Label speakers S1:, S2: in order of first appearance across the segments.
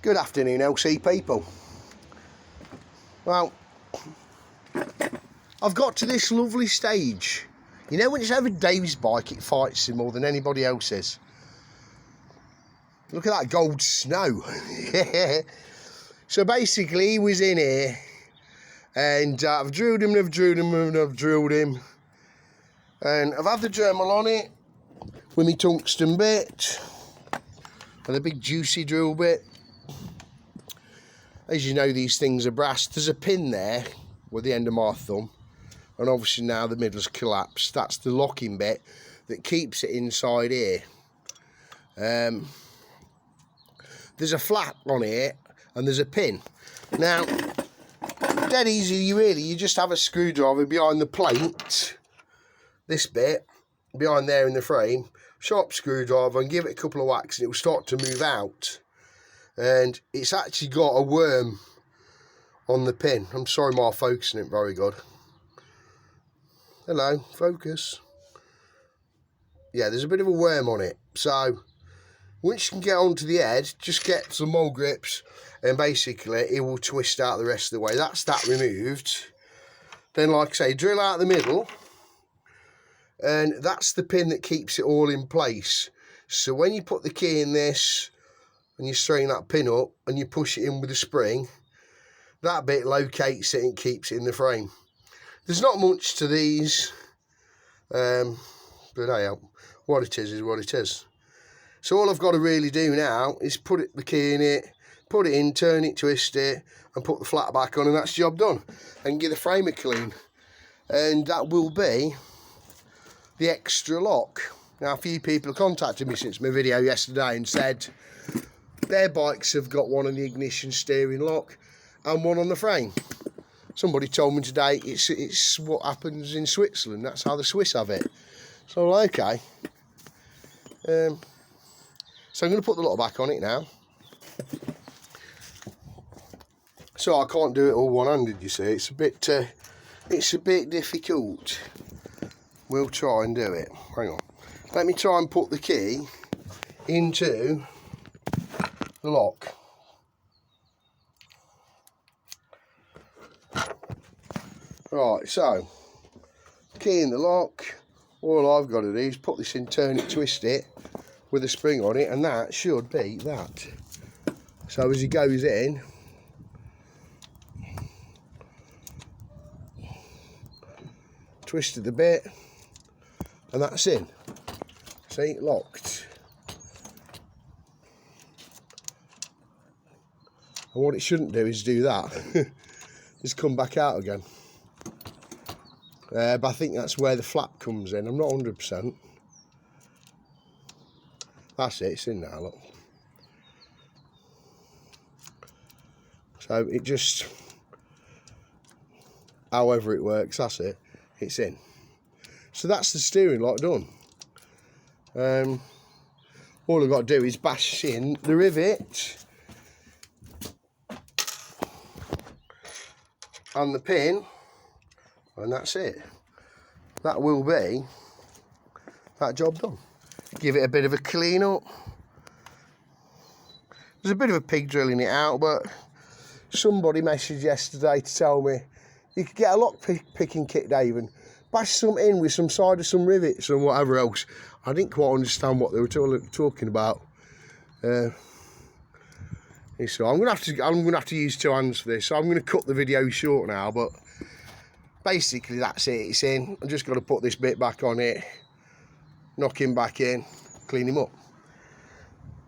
S1: Good afternoon, LC people. Well, I've got to this lovely stage. You know when it's over Dave's bike, it fights him more than anybody else's. Look at that gold snow. So basically, he was in here, and I've drilled him, and I've drilled him, and I've drilled him. And I've had the Dremel on it with my tungsten bit and a big juicy drill bit. As you know, these things are brass. There's a pin there with the end of my thumb, and obviously now the middle's collapsed. That's the locking bit that keeps it inside here. There's a flap on here and there's a pin. Now, dead easy, you just have a screwdriver behind the plate, this bit behind there in the frame, sharp screwdriver, and give it a couple of whacks and it will start to move out. And it's actually got a worm on the pin. I'm sorry, my focusing it very good. Hello, focus. Yeah, there's a bit of a worm on it. So once you can get onto the edge, just get some more grips and basically it will twist out the rest of the way. That's that removed. Then, like I say, drill out the middle, and that's the pin that keeps it all in place. So when you put the key in this and you straighten that pin up and you push it in with a spring, that bit locates it and keeps it in the frame. There's not much to these, but hey, what it is what it is. So all I've got to really do now is put the key in it, put it in, turn it, twist it, and put the flat back on, and that's the job done. And give the frame a clean. And that will be the extra lock. Now, a few people have contacted me since my video yesterday and said their bikes have got one on the ignition steering lock and one on the frame. Somebody told me today it's what happens in Switzerland. That's how the Swiss have it. So, okay. So I'm going to put the lock back on it now. So I can't do it all one-handed, you see. It's a bit difficult. We'll try and do it. Hang on. Let me try and put the key into the lock. Right, so key in the lock. All I've got to do is put this in, turn it, twist it with a spring on it, and that should be that. So as he goes in, twisted the bit, and that's in. See, locked. And what it shouldn't do is do that. Just come back out again. But I think that's where the flap comes in. I'm not 100%. That's it, it's in now, look. So it just, however it works, that's it, it's in. So that's the steering lock done. All I've got to do is bash in the rivet and the pin, and that's it. That will be that job done. Give it a bit of a clean up. There's a bit of a pig drilling it out, but somebody messaged yesterday to tell me you could get a lock picking kit, Dave, and bash some in with some side of some rivets and whatever else. I didn't quite understand what they were talking about. So I'm gonna have to use two hands for this. So I'm gonna cut the video short now, but basically that's it. It's in. I've just got to put this bit back on it, knock him back in, clean him up.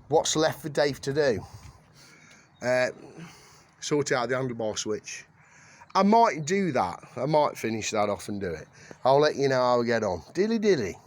S1: What's left for Dave to do? Sort out the handlebar switch. I might do that. I might finish that off and do it. I'll let you know how I get on. Dilly dilly.